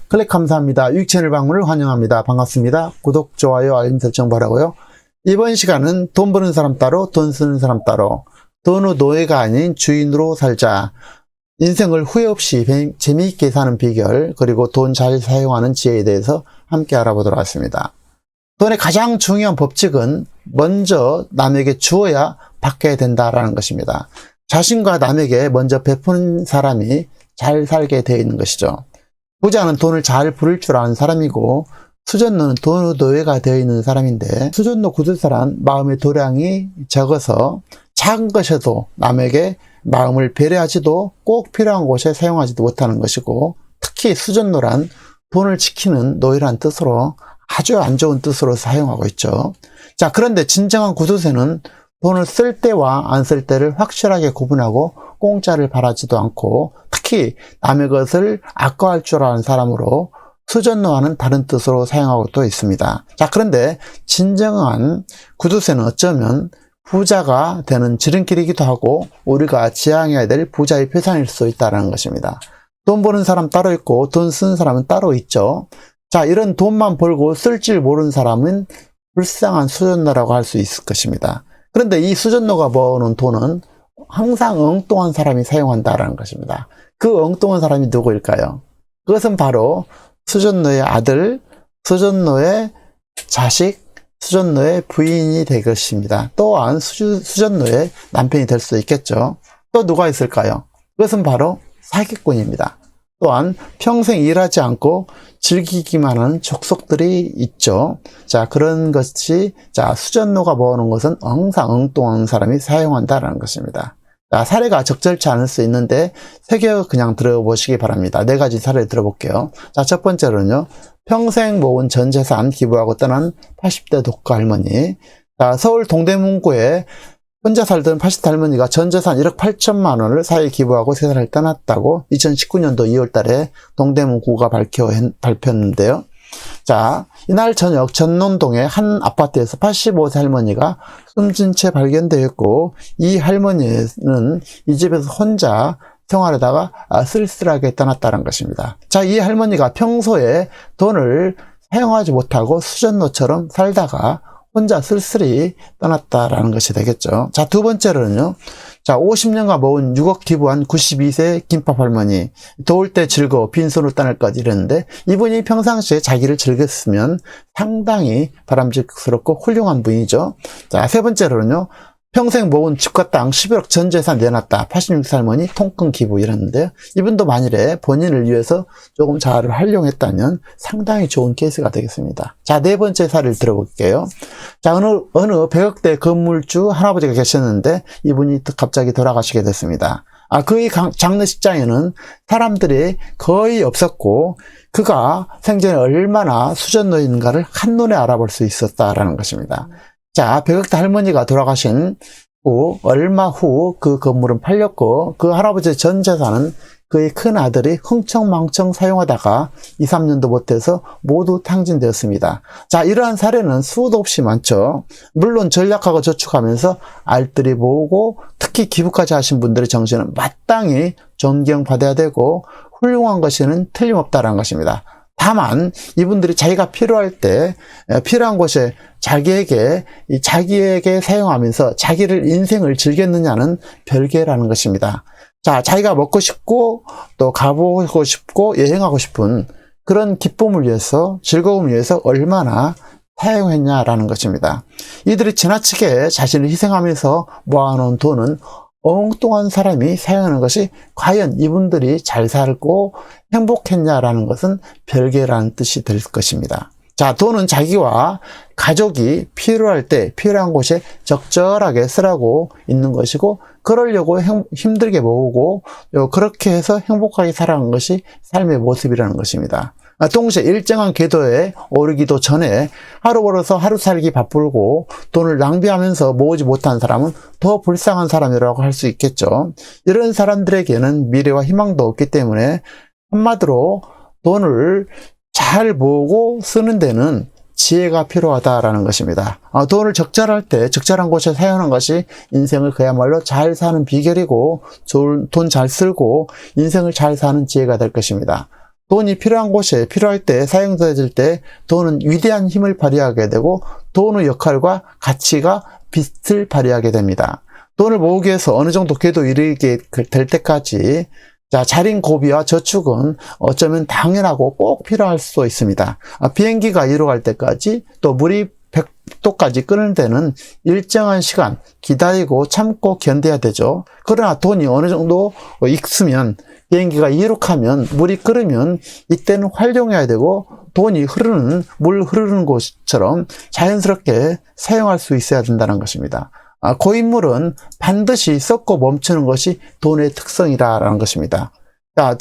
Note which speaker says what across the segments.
Speaker 1: 클릭 감사합니다. 유익 채널 방문을 환영합니다. 반갑습니다. 구독, 좋아요, 알림 설정 바라고요. 이번 시간은 돈 버는 사람 따로, 돈 쓰는 사람 따로, 돈의 노예가 아닌 주인으로 살자. 인생을 후회 없이 재미있게 사는 비결, 그리고 돈 잘 사용하는 지혜에 대해서 함께 알아보도록 하겠습니다. 돈의 가장 중요한 법칙은 먼저 남에게 주어야 받게 된다라는 것입니다. 자신과 남에게 먼저 베푸는 사람이 잘 살게 되어 있는 것이죠. 부자는 돈을 잘 부릴 줄 아는 사람이고, 수전노는 돈의 노예가 되어 있는 사람인데, 수전노 구두사란 마음의 도량이 적어서 작은 것에도 남에게 마음을 배려하지도 꼭 필요한 곳에 사용하지도 못하는 것이고, 특히 수전노란 돈을 지키는 노예란 뜻으로 아주 안 좋은 뜻으로 사용하고 있죠. 자, 그런데 진정한 구두쇠는 돈을 쓸 때와 안 쓸 때를 확실하게 구분하고 공짜를 바라지도 않고, 특히 남의 것을 아까워할 줄 아는 사람으로 수전노와는 다른 뜻으로 사용하고 또 있습니다. 자, 그런데 진정한 구두쇠는 어쩌면 부자가 되는 지름길이기도 하고 우리가 지향해야 될 부자의 표상일 수 있다는 것입니다. 돈 버는 사람 따로 있고 돈 쓰는 사람은 따로 있죠. 자, 이런 돈만 벌고 쓸 줄 모르는 사람은 불쌍한 수전노라고 할 수 있을 것입니다. 그런데 이 수전노가 버는 돈은 항상 엉뚱한 사람이 사용한다라는 것입니다. 그 엉뚱한 사람이 누구일까요? 그것은 바로 수전노의 아들, 수전노의 자식, 수전노의 부인이 될 것입니다. 또한 수전노의 남편이 될 수 있겠죠. 또 누가 있을까요? 그것은 바로 사기꾼입니다. 또한 평생 일하지 않고 즐기기만 하는 족속들이 있죠. 자, 그런 것이, 자, 수전노가 모으는 것은 항상 엉뚱한 사람이 사용한다라는 것입니다. 자, 사례가 적절치 않을 수 있는데 새겨 그냥 들어보시기 바랍니다. 4가지 사례를 들어볼게요. 자, 첫 번째로는요, 평생 모은 전 재산 기부하고 떠난 80대 독거 할머니. 자, 서울 동대문구에 혼자 살던 80대 할머니가 전 재산 1억 8천만 원을 사회에 기부하고 세상을 떠났다고 2019년도 2월 달에 동대문구가 발표했는데요. 자, 이날 저녁 전논동의 한 아파트에서 85세 할머니가 숨진 채 발견되었고, 이 할머니는 이 집에서 혼자 생활하다가 쓸쓸하게 떠났다는 것입니다. 자, 이 할머니가 평소에 돈을 사용하지 못하고 수전노처럼 살다가 혼자 쓸쓸히 떠났다라는 것이 되겠죠. 자, 두 번째로는요. 자, 50년간 모은 6억 기부한 92세 김밥 할머니. 더울 때 즐거워 빈손으로 떠날 것 이랬는데, 이분이 평상시에 자기를 즐겼으면 상당히 바람직스럽고 훌륭한 분이죠. 자, 세 번째로는요. 평생 모은 집과 땅 11억 전 재산 내놨다. 86세 할머니 통큰 기부 이랬는데요. 이분도 만일에 본인을 위해서 조금 잘 활용했다면 상당히 좋은 케이스가 되겠습니다. 자, 4번째 사례를 들어볼게요. 자, 어느 100억대 건물주 할아버지가 계셨는데 이분이 갑자기 돌아가시게 됐습니다. 그의 장례식장에는 사람들이 거의 없었고, 그가 생전에 얼마나 수전노인가를 한눈에 알아볼 수 있었다라는 것입니다. 자, 100억대 할머니가 돌아가신 후 얼마 후 그 건물은 팔렸고, 그 할아버지의 전 재산은 그의 큰 아들이 흥청망청 사용하다가 2, 3년도 못해서 모두 탕진되었습니다. 자, 이러한 사례는 수도 없이 많죠. 물론 전략하고 저축하면서 알뜰히 모으고 특히 기부까지 하신 분들의 정신은 마땅히 존경받아야 되고 훌륭한 것에는 틀림없다는 것입니다. 다만 이분들이 자기가 필요할 때 필요한 곳에 자기에게 사용하면서 자기를 인생을 즐겼느냐는 별개라는 것입니다. 자, 자기가 먹고 싶고 또 가보고 싶고 여행하고 싶은 그런 기쁨을 위해서, 즐거움을 위해서 얼마나 사용했냐라는 것입니다. 이들이 지나치게 자신을 희생하면서 모아놓은 돈은 엉뚱한 사람이 사용하는 것이 과연 이분들이 잘 살고 행복했냐라는 것은 별개라는 뜻이 될 것입니다. 자, 돈은 자기와 가족이 필요할 때 필요한 곳에 적절하게 쓰라고 있는 것이고, 그러려고 힘들게 모으고 그렇게 해서 행복하게 살아가는 것이 삶의 모습이라는 것입니다. 동시에 일정한 궤도에 오르기도 전에 하루 벌어서 하루 살기 바쁘고 돈을 낭비하면서 모으지 못한 사람은 더 불쌍한 사람이라고 할 수 있겠죠. 이런 사람들에게는 미래와 희망도 없기 때문에 한마디로 돈을 잘 모으고 쓰는 데는 지혜가 필요하다라는 것입니다. 돈을 적절할 때 적절한 곳에 사용하는 것이 인생을 그야말로 잘 사는 비결이고, 돈 잘 쓰고 인생을 잘 사는 지혜가 될 것입니다. 돈이 필요한 곳에 필요할 때 사용되어질 때 돈은 위대한 힘을 발휘하게 되고 돈의 역할과 가치가 빛을 발휘하게 됩니다. 돈을 모으기 위해서 어느 정도 궤도 이르게 될 때까지 자린 고비와 저축은 어쩌면 당연하고 꼭 필요할 수도 있습니다. 비행기가 이루 갈 때까지 또 물이 100도까지 끓는 데는 일정한 시간 기다리고 참고 견뎌야 되죠. 그러나 돈이 어느 정도 익으면 비행기가 이륙하면 물이 끓으면 이때는 활용해야 되고 돈이 물 흐르는 곳처럼 자연스럽게 사용할 수 있어야 된다는 것입니다. 고인물은 반드시 썩고 멈추는 것이 돈의 특성이라는 것입니다.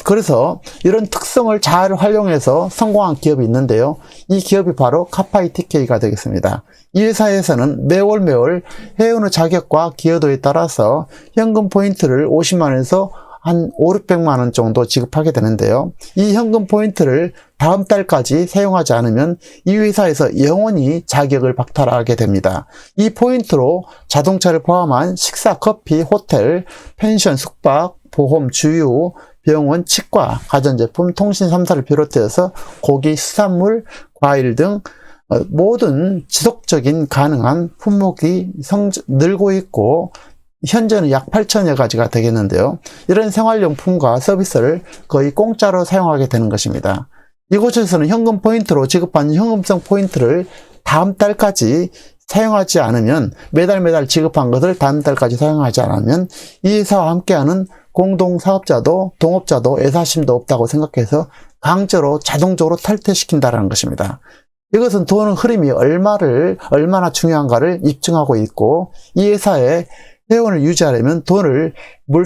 Speaker 1: 그래서 이런 특성을 잘 활용해서 성공한 기업이 있는데요. 이 기업이 바로 카파이TK가 되겠습니다. 이 회사에서는 매월 회원의 자격과 기여도에 따라서 현금 포인트를 50만 원에서 한 500~600만 원 정도 지급하게 되는데요. 이 현금 포인트를 다음 달까지 사용하지 않으면 이 회사에서 영원히 자격을 박탈하게 됩니다. 이 포인트로 자동차를 포함한 식사, 커피, 호텔, 펜션, 숙박, 보험, 주유, 병원, 치과, 가전제품, 통신 3사를 비롯해서 고기, 수산물, 과일 등 모든 지속적인 가능한 품목이 늘고 있고 현재는 약 8천여 가지가 되겠는데요. 이런 생활용품과 서비스를 거의 공짜로 사용하게 되는 것입니다. 이곳에서는 현금 포인트로 지급받는 현금성 포인트를 다음 달까지 사용하지 않으면 매달 지급한 것을 다음 달까지 사용하지 않으면 이 회사와 함께하는 공동사업자도 동업자도 애사심도 없다고 생각해서 강제로 자동적으로 탈퇴시킨다는 것입니다. 이것은 돈의 흐름이 얼마나 중요한가를 입증하고 있고 이 회사의 회원을 유지하려면 돈을 물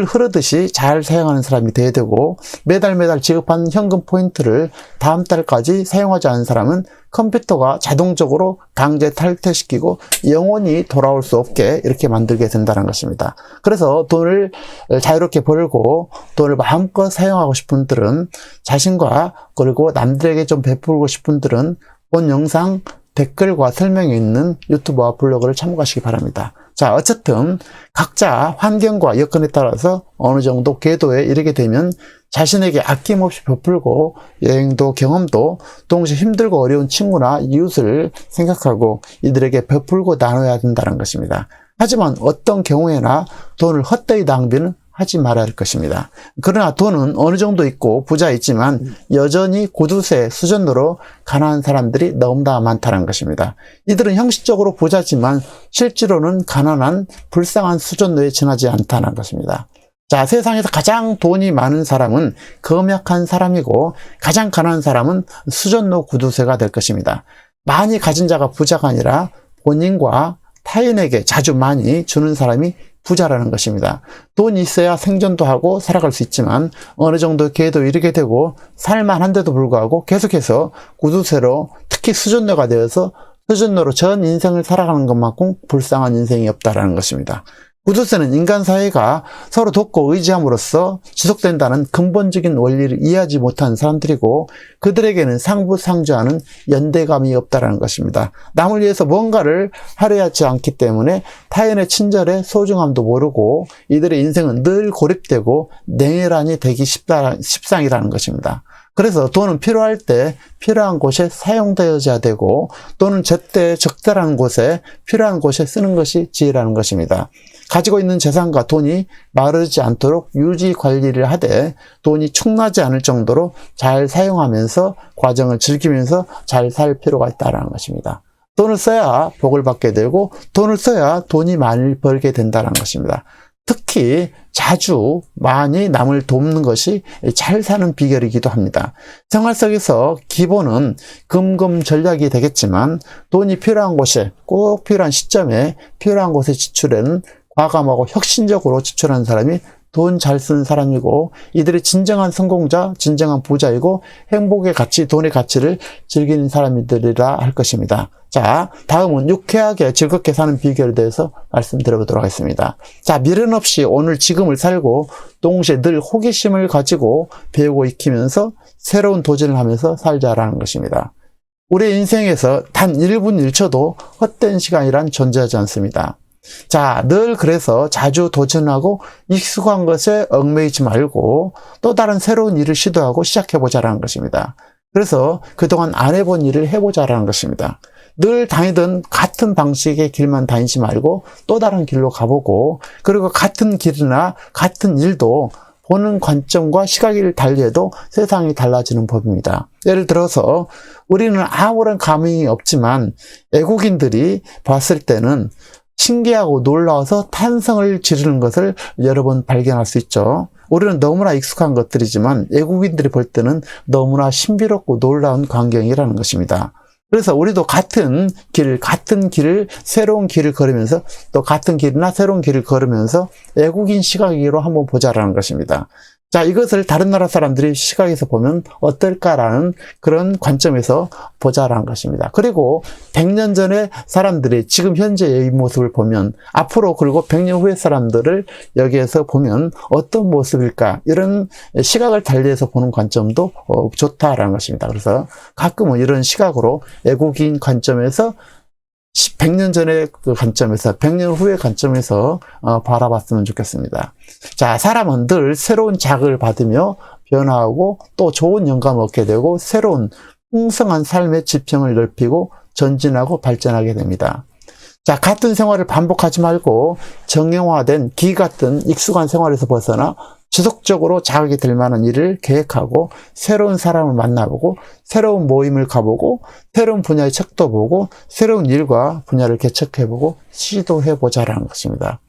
Speaker 1: 흐르듯이 잘 사용하는 사람이 돼야 되고 매달 지급한 현금 포인트를 다음 달까지 사용하지 않은 사람은 컴퓨터가 자동적으로 강제 탈퇴시키고 영원히 돌아올 수 없게 이렇게 만들게 된다는 것입니다. 그래서 돈을 자유롭게 벌고 돈을 마음껏 사용하고 싶은 분들은 자신과 그리고 남들에게 좀 베풀고 싶은 분들은 본 영상 댓글과 설명에 있는 유튜브와 블로그를 참고하시기 바랍니다. 어쨌든 각자 환경과 여건에 따라서 어느 정도 궤도에 이르게 되면 자신에게 아낌없이 베풀고 여행도 경험도 동시에 힘들고 어려운 친구나 이웃을 생각하고 이들에게 베풀고 나눠야 된다는 것입니다. 하지만 어떤 경우에나 돈을 헛되이 낭비는 하지 말아야 할 것입니다. 그러나 돈은 어느 정도 있고 부자 있지만 여전히 고두세 수준으로 가난한 사람들이 너무나 많다는 것입니다. 이들은 형식적으로 부자지만 실제로는 가난한 불쌍한 수준에 지나지 않다는 것입니다. 세상에서 가장 돈이 많은 사람은 검약한 사람이고 가장 가난한 사람은 수전노 구두쇠가 될 것입니다. 많이 가진 자가 부자가 아니라 본인과 타인에게 자주 많이 주는 사람이 부자라는 것입니다. 돈이 있어야 생존도 하고 살아갈 수 있지만 어느 정도 기회도 이르게 되고 살만한데도 불구하고 계속해서 구두쇠로 특히 수전노가 되어서 수전노로 전 인생을 살아가는 것만큼 불쌍한 인생이 없다라는 것입니다. 구두쇠는 인간 사회가 서로 돕고 의지함으로써 지속된다는 근본적인 원리를 이해하지 못한 사람들이고 그들에게는 상부상조하는 연대감이 없다는 것입니다. 남을 위해서 뭔가를 하려 하지 않기 때문에 타인의 친절의 소중함도 모르고 이들의 인생은 늘 고립되고 냉혈한이 되기 십상이라는 것입니다. 그래서 돈은 필요할 때 필요한 곳에 사용되어야 되고 또는 제때 적절한 곳에 필요한 곳에 쓰는 것이 지혜라는 것입니다. 가지고 있는 재산과 돈이 마르지 않도록 유지 관리를 하되 돈이 축나지 않을 정도로 잘 사용하면서 과정을 즐기면서 잘 살 필요가 있다는 것입니다. 돈을 써야 복을 받게 되고 돈을 써야 돈이 많이 벌게 된다는 것입니다. 특히 자주 많이 남을 돕는 것이 잘 사는 비결이기도 합니다. 생활 속에서 기본은 금금 전략이 되겠지만 돈이 필요한 곳에 꼭 필요한 시점에 필요한 곳에 지출에는 과감하고 혁신적으로 지출하는 사람이 돈 잘 쓰는 사람이고 이들이 진정한 성공자, 진정한 부자이고 행복의 가치, 돈의 가치를 즐기는 사람들이라 할 것입니다. 다음은 유쾌하게 즐겁게 사는 비결에 대해서 말씀드려보도록 하겠습니다. 미련 없이 오늘 지금을 살고 동시에 늘 호기심을 가지고 배우고 익히면서 새로운 도전을 하면서 살자라는 것입니다. 우리 인생에서 단 1분 1초도 헛된 시간이란 존재하지 않습니다. 자, 늘 그래서 자주 도전하고 익숙한 것에 얽매이지 말고 또 다른 새로운 일을 시도하고 시작해보자라는 것입니다. 그래서 그동안 안 해본 일을 해보자라는 것입니다. 늘 다니던 같은 방식의 길만 다니지 말고 또 다른 길로 가보고, 그리고 같은 길이나 같은 일도 보는 관점과 시각을 달리해도 세상이 달라지는 법입니다. 예를 들어서 우리는 아무런 감흥이 없지만 외국인들이 봤을 때는 신기하고 놀라워서 탄성을 지르는 것을 여러 번 발견할 수 있죠. 우리는 너무나 익숙한 것들이지만 외국인들이 볼 때는 너무나 신비롭고 놀라운 광경이라는 것입니다. 그래서 우리도 같은 길을, 새로운 길을 걸으면서 또 같은 길이나 새로운 길을 걸으면서 외국인 시각으로 한번 보자라는 것입니다. 자, 이것을 다른 나라 사람들이 시각에서 보면 어떨까라는 그런 관점에서 보자라는 것입니다. 그리고 100년 전의 사람들이 지금 현재의 모습을 보면 앞으로, 그리고 100년 후의 사람들을 여기에서 보면 어떤 모습일까, 이런 시각을 달리해서 보는 관점도 좋다라는 것입니다. 그래서 가끔은 이런 시각으로 외국인 관점에서 100년 전의 그 관점에서, 100년 후의 관점에서 바라봤으면 좋겠습니다. 자, 사람은 늘 새로운 자극을 받으며 변화하고 또 좋은 영감을 얻게 되고 새로운 풍성한 삶의 지평을 넓히고 전진하고 발전하게 됩니다. 자, 같은 생활을 반복하지 말고 정형화된 기 같은 익숙한 생활에서 벗어나 지속적으로 자극이 될 만한 일을 계획하고 새로운 사람을 만나보고 새로운 모임을 가보고 새로운 분야의 책도 보고 새로운 일과 분야를 개척해보고 시도해보자라는 것입니다.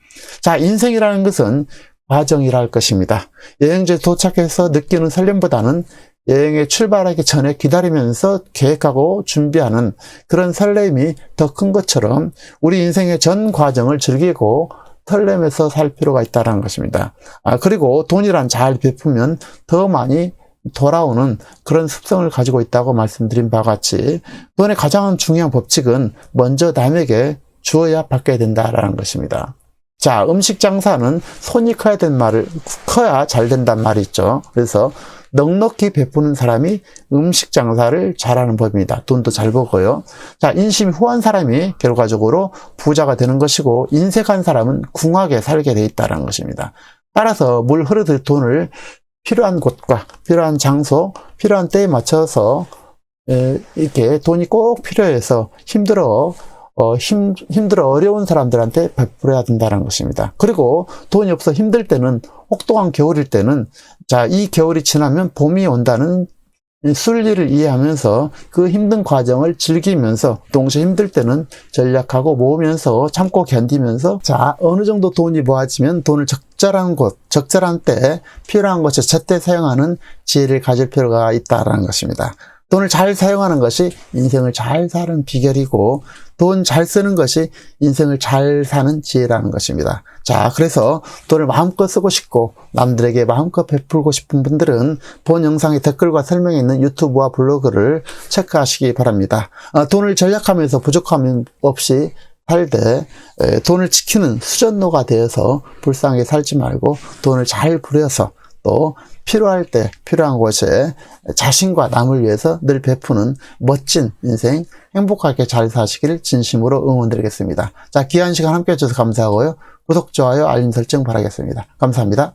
Speaker 1: 자, 인생이라는 것은 과정이라 할 것입니다. 여행지에 도착해서 느끼는 설렘보다는 여행에 출발하기 전에 기다리면서 계획하고 준비하는 그런 설렘이 더 큰 것처럼 우리 인생의 전 과정을 즐기고 설렘에서 살 필요가 있다는 것입니다. 그리고 돈이란 잘 베푸면 더 많이 돌아오는 그런 습성을 가지고 있다고 말씀드린 바와 같이 돈의 가장 중요한 법칙은 먼저 남에게 주어야 받게 된다는 것입니다. 자, 음식 장사는 손이 커야 잘 된다는 말이 있죠. 그래서 넉넉히 베푸는 사람이 음식 장사를 잘하는 법입니다. 돈도 잘 벌고요. 자, 인심이 후한 사람이 결과적으로 부자가 되는 것이고, 인색한 사람은 궁하게 살게 돼 있다는 것입니다. 따라서 물 흐르듯 돈을 필요한 곳과 필요한 장소, 필요한 때에 맞춰서 이렇게 돈이 꼭 필요해서 힘들어 어려운 사람들한테 베풀어야 된다는 것입니다. 그리고 돈이 없어 힘들 때는, 혹독한 겨울일 때는, 자, 이 겨울이 지나면 봄이 온다는 순리를 이해하면서 그 힘든 과정을 즐기면서, 동시에 힘들 때는 전략하고 모으면서 참고 견디면서, 자, 어느 정도 돈이 모아지면 돈을 적절한 곳, 적절한 때 필요한 것에 제때 사용하는 지혜를 가질 필요가 있다는 것입니다. 돈을 잘 사용하는 것이 인생을 잘 사는 비결이고, 돈 잘 쓰는 것이 인생을 잘 사는 지혜라는 것입니다. 자, 그래서 돈을 마음껏 쓰고 싶고 남들에게 마음껏 베풀고 싶은 분들은 본 영상의 댓글과 설명에 있는 유튜브와 블로그를 체크하시기 바랍니다. 돈을 절약하면서 부족함 없이 살되 돈을 지키는 수전노가 되어서 불쌍하게 살지 말고 돈을 잘 부려서 또 필요할 때 필요한 곳에 자신과 남을 위해서 늘 베푸는 멋진 인생 행복하게 잘 사시길 진심으로 응원드리겠습니다. 자, 귀한 시간 함께 해주셔서 감사하고요. 구독, 좋아요, 알림 설정 바라겠습니다. 감사합니다.